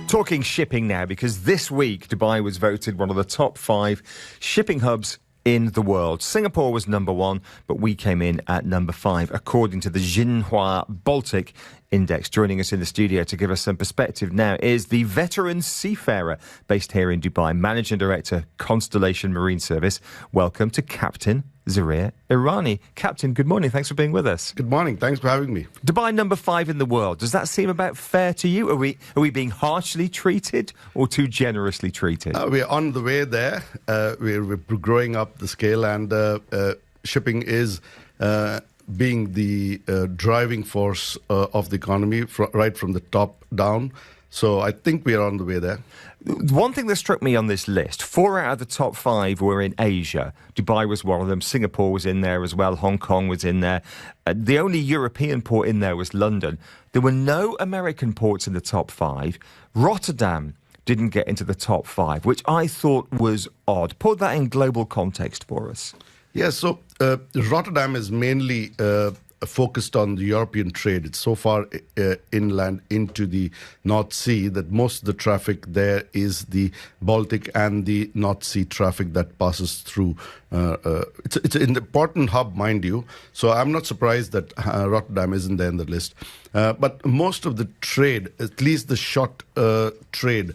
Talking shipping now, because this week Dubai was voted one of the top 5 shipping hubs in the world. Singapore was number 1, but we came in at number 5, according to the Xinhua Baltic Index. Joining us in the studio to give us some perspective now is the veteran seafarer based here in Dubai, Managing Director, Constellation Marine Service. Welcome to Captain Zarir I. Captain, good morning. Thanks for being with us. Good morning. Thanks for having me. Dubai number 5 in the world. Does that seem about fair to you? Are we being harshly treated or too generously treated? We're on the way there. We're growing up the scale, and shipping is being the driving force of the economy right from the top down. So I think we are on the way there. One thing that struck me on this list, 4 out of the top 5 were in Asia. Dubai was one of them. Singapore was in there as well. Hong Kong was in there. The only European port in there was London. There were no American ports in the top 5. Rotterdam didn't get into the top 5, which I thought was odd. Put that in global context for us. Yeah, so Rotterdam is mainly focused on the European trade. It's so far inland into the North Sea that most of the traffic there is the Baltic and the North Sea traffic that passes through. It's an important hub, mind you, so I'm not surprised that Rotterdam isn't there in the list. But most of the trade, at least the short trade,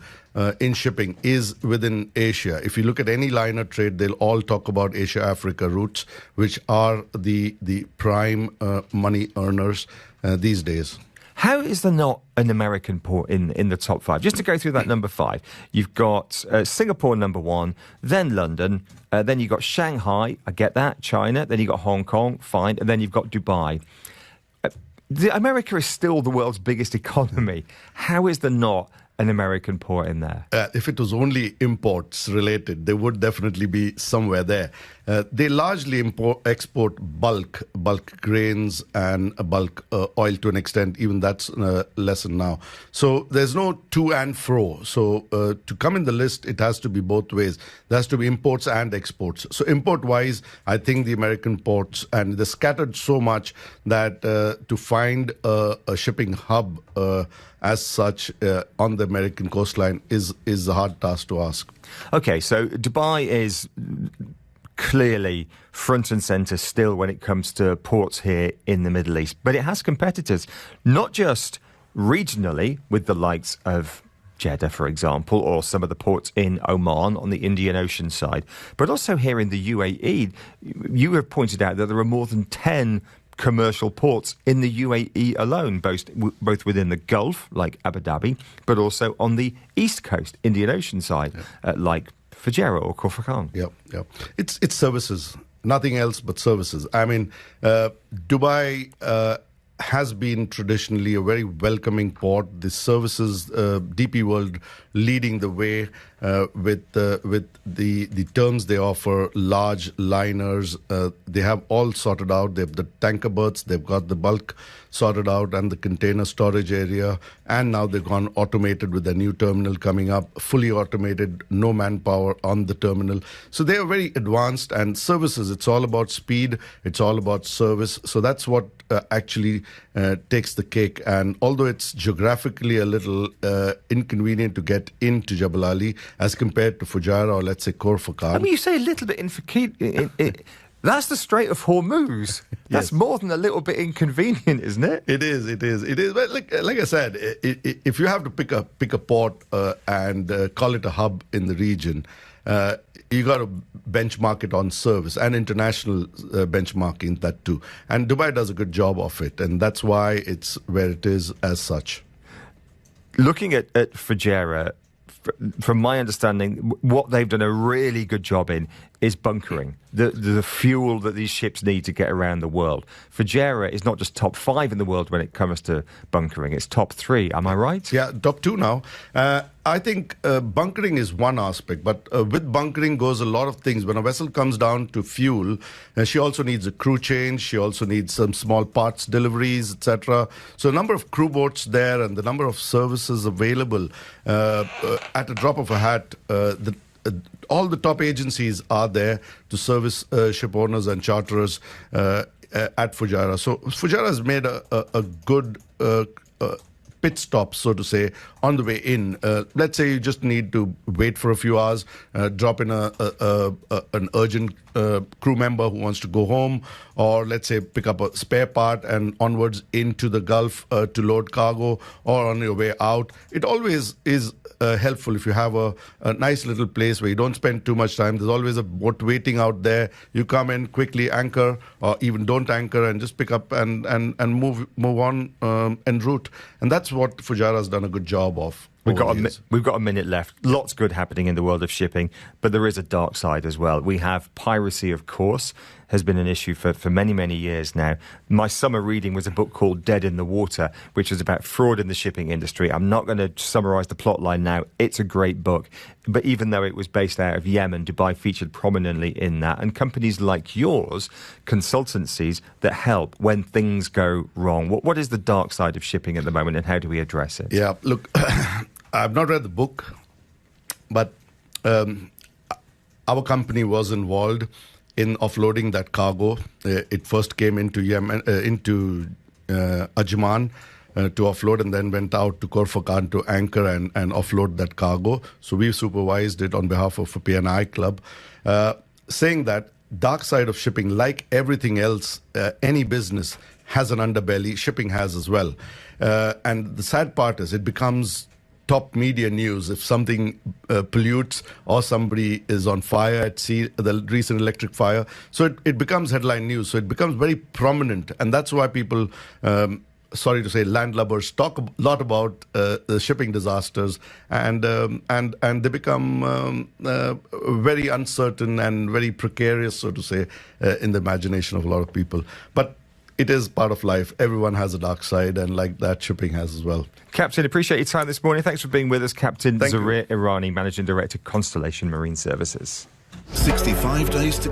in shipping is within Asia. If you look at any liner trade, they'll all talk about Asia-Africa routes, which are the prime money earners these days. How is there not an American port in the top 5? Just to go through that number 5, you've got Singapore number 1, then London, then you've got Shanghai, I get that, China, then you've got Hong Kong, fine, and then you've got Dubai. America is still the world's biggest economy. How is there not an American port in there? If it was only imports related, they would definitely be somewhere there. They largely export bulk grains and bulk oil to an extent. Even that's lessened now. So there's no to and fro. So to come in the list, it has to be both ways. There has to be imports and exports. So import-wise, I think the American ports, and they're scattered so much that to find a shipping hub as such on the American coastline is a hard task to ask. Okay, so Dubai is clearly front and centre still when it comes to ports here in the Middle East. But it has competitors, not just regionally with the likes of Jeddah, for example, or some of the ports in Oman on the Indian Ocean side, but also here in the UAE. You have pointed out that there are more than 10 commercial ports in the UAE alone, both within the Gulf, like Abu Dhabi, but also on the East Coast, Indian Ocean side, like Fujairah or Khor Fakkan. Yeah. It's services, nothing else but services. I mean, Dubai has been traditionally a very welcoming port. The services, DP World leading the way with the terms they offer, large liners. They have all sorted out. They have the tanker berths, they've got the bulk sorted out, and the container storage area. And now they've gone automated with a new terminal coming up, fully automated, no manpower on the terminal. So they are very advanced. And services, it's all about speed, it's all about service. So that's what actually takes the cake. And although it's geographically a little inconvenient to get into Jebel Ali as compared to Fujairah or let's say Khor Fakkan. I mean, you say a little bit inconvenient. That's the Strait of Hormuz. That's more than a little bit inconvenient, isn't it? It is. But like I said, if you have to pick a port and call it a hub in the region, you got to benchmark it on service and international benchmarking that too. And Dubai does a good job of it, and that's why it's where it is as such. Looking at Fujairah, from my understanding, what they've done a really good job in is bunkering, the fuel that these ships need to get around the world. Fujairah is not just top 5 in the world when it comes to bunkering, it's top 3. Am I right? Yeah, top 2 now. I think bunkering is one aspect, but with bunkering goes a lot of things. When a vessel comes down to fuel, she also needs a crew change, she also needs some small parts deliveries, etc. So the number of crew boats there and the number of services available at a drop of a hat, all the top agencies are there to service ship owners and charterers at Fujairah. So Fujairah has made a good pit stops, so to say, on the way in. Let's say you just need to wait for a few hours, drop in an urgent crew member who wants to go home, or let's say pick up a spare part and onwards into the Gulf to load cargo, or on your way out. It always is helpful if you have a nice little place where you don't spend too much time. There's always a boat waiting out there. You come in, quickly anchor, or even don't anchor, and just pick up and move on en route. And that's what Fujairah's done a good job of. We've got a minute left. Lots good happening in the world of shipping, but there is a dark side as well. We have piracy, of course, has been an issue for many, many years now. My summer reading was a book called Dead in the Water, which was about fraud in the shipping industry. I'm not going to summarise the plot line now. It's a great book. But even though it was based out of Yemen, Dubai featured prominently in that. And companies like yours, consultancies that help when things go wrong. What is the dark side of shipping at the moment, and how do we address it? Yeah, look, I've not read the book, but our company was involved in offloading that cargo. It first came into Yemen, into Ajman to offload, and then went out to Corfachan to anchor and offload that cargo. So we supervised it on behalf of a P&I club, saying that dark side of shipping, like everything else, any business has an underbelly. Shipping has as well. And the sad part is it becomes top media news if something pollutes or somebody is on fire at sea, the recent electric fire. So it becomes headline news. So it becomes very prominent. And that's why people, sorry to say, landlubbers talk a lot about the shipping disasters, and they become very uncertain and very precarious, so to say, in the imagination of a lot of people. But it is part of life. Everyone has a dark side, and like that, shipping has as well. Captain, appreciate your time this morning. Thanks for being with us. Captain Zarir I, Managing Director, Constellation Marine Services. 65 days to